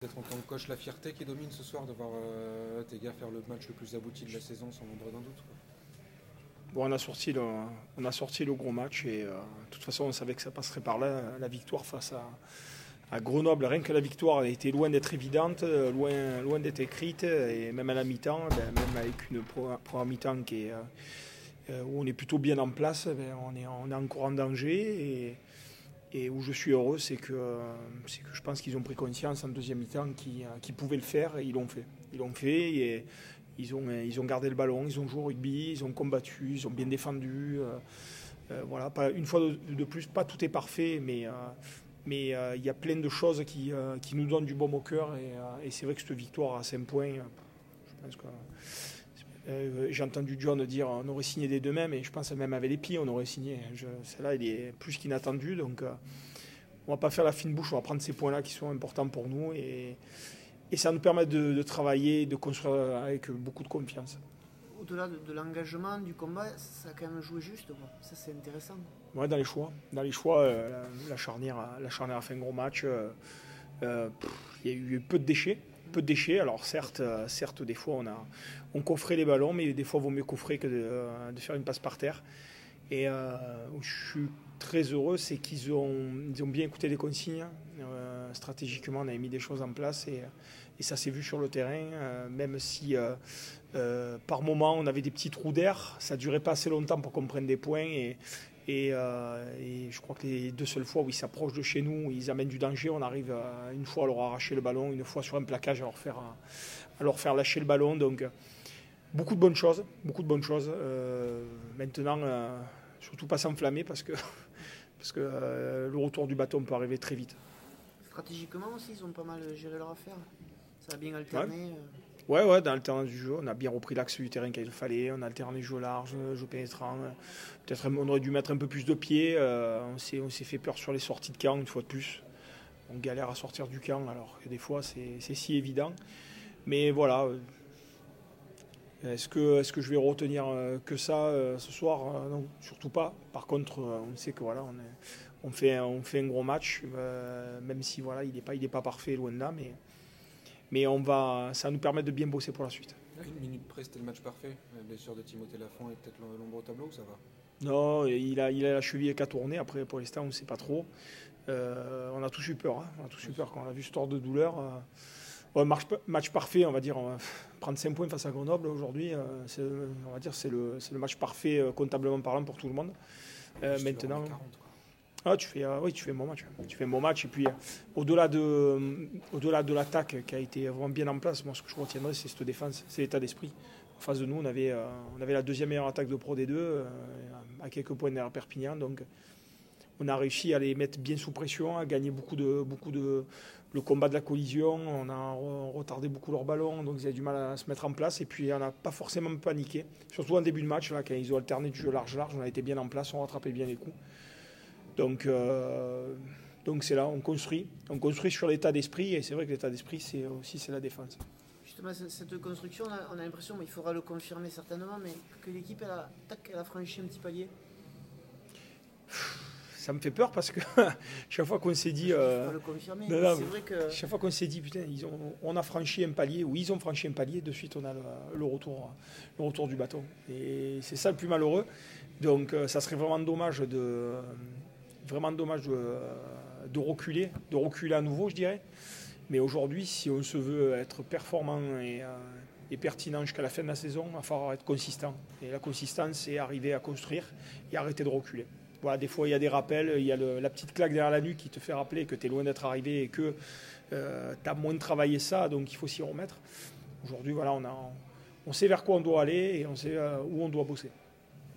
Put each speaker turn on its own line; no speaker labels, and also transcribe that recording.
Peut-être en tant que coach, la fierté qui domine ce soir de voir tes gars faire le match le plus abouti de la saison sans l'ombre d'un doute, quoi.
Bon, on a sorti le gros match et de toute façon on savait que ça passerait par là, la victoire face à Grenoble. Rien que la victoire elle était loin d'être évidente, loin d'être écrite, et même à la mi-temps, même avec une première mi-temps où on est plutôt bien en place, on est encore en danger. Et où je suis heureux, c'est que je pense qu'ils ont pris conscience en deuxième mi-temps qu'ils pouvaient le faire, et ils l'ont fait. Ils l'ont fait et ils ont gardé le ballon, ils ont joué au rugby, ils ont combattu, ils ont bien défendu. Voilà, une fois de plus, pas tout est parfait, mais il y a plein de choses qui nous donnent du baume au cœur. Et c'est vrai que cette victoire à 5 points, je pense que j'ai entendu John dire on aurait signé des deux mêmes, et je pense que même avec les pieds on aurait signé. Celle-là, il est plus qu'inattendu, donc on va pas faire la fine bouche, on va prendre ces points-là qui sont importants pour nous, et ça nous permet de travailler, de construire avec beaucoup de confiance.
Au-delà de l'engagement, du combat, ça a quand même joué juste, quoi. Ça, c'est intéressant.
Ouais, dans les choix, la charnière a fait un gros match. Il y a eu peu de déchets. Alors certes, des fois on coffrait les ballons, mais des fois il vaut mieux coffrer que de faire une passe par terre. Et où je suis très heureux, c'est qu'ils ont bien écouté les consignes. Stratégiquement, on avait mis des choses en place, et ça s'est vu sur le terrain. Même si par moment on avait des petits trous d'air, ça ne durait pas assez longtemps pour qu'on prenne des points. Et je crois que les deux seules fois où ils s'approchent de chez nous, ils amènent du danger, on arrive une fois à leur arracher le ballon, une fois sur un plaquage à leur faire lâcher le ballon. Donc beaucoup de bonnes choses. Maintenant, surtout pas s'enflammer parce que le retour du bâton peut arriver très vite.
Stratégiquement aussi, ils ont pas mal géré leur affaire. Ça a bien alterné.
Ouais, dans l'alternance du jeu, on a bien repris l'axe du terrain qu'il fallait, on a alterné jeu large, jeu pénétrant. Peut-être on aurait dû mettre un peu plus de pied, on s'est fait peur sur les sorties de camp une fois de plus. On galère à sortir du camp, alors que des fois c'est si évident. Mais voilà, est-ce que je vais retenir que ça ce soir? Non, surtout pas. Par contre, on sait que voilà, on fait un gros match, même si voilà, il n'est pas parfait, loin de là, mais ça va nous permettre de bien bosser pour la suite.
Une minute près, c'était le match parfait. La blessure de Timothée Lafont est peut-être l'ombre au tableau, ou ça va?
Non, il a la cheville qui a tourné. Après, pour l'instant, on ne sait pas trop. On a tous eu peur. On a tous eu peur quand on a vu ce tort de douleur. Match parfait, on va dire. On va prendre 5 points face à Grenoble aujourd'hui. On va dire c'est le match parfait comptablement parlant pour tout le monde. Maintenant. 40, tu fais un bon match. Tu fais un bon match. Et puis, au-delà de l'attaque qui a été vraiment bien en place, moi, ce que je retiendrai, c'est cette défense, c'est l'état d'esprit. En face de nous, on avait la deuxième meilleure attaque de Pro D2, à quelques points derrière Perpignan. Donc, on a réussi à les mettre bien sous pression, à gagner beaucoup de le combat de la collision. On a retardé beaucoup leur ballon, donc ils avaient du mal à se mettre en place. Et puis, on n'a pas forcément paniqué. Surtout en début de match, là, quand ils ont alterné du jeu large, on a été bien en place, on rattrapait bien les coups. Donc c'est là, on construit sur l'état d'esprit, et c'est vrai que l'état d'esprit, c'est la défense.
Justement, cette construction, on a l'impression, mais il faudra le confirmer certainement, mais que l'équipe, elle a franchi un petit palier.
Ça me fait peur parce que chaque fois qu'on s'est dit...
le confirmer, c'est vrai que...
Chaque fois qu'on s'est dit, putain, on a franchi un palier, ou ils ont franchi un palier, de suite on a le retour du bâton. Et c'est ça le plus malheureux. Donc ça serait vraiment dommage de reculer à nouveau, je dirais. Mais aujourd'hui, si on se veut être performant et pertinent jusqu'à la fin de la saison, il va falloir être consistant. Et la consistance, c'est arriver à construire et arrêter de reculer. Voilà, des fois, il y a des rappels, il y a la petite claque derrière la nuque qui te fait rappeler que tu es loin d'être arrivé et que tu as moins travaillé ça, donc il faut s'y remettre. Aujourd'hui, voilà, on sait vers quoi on doit aller et on sait où on doit bosser.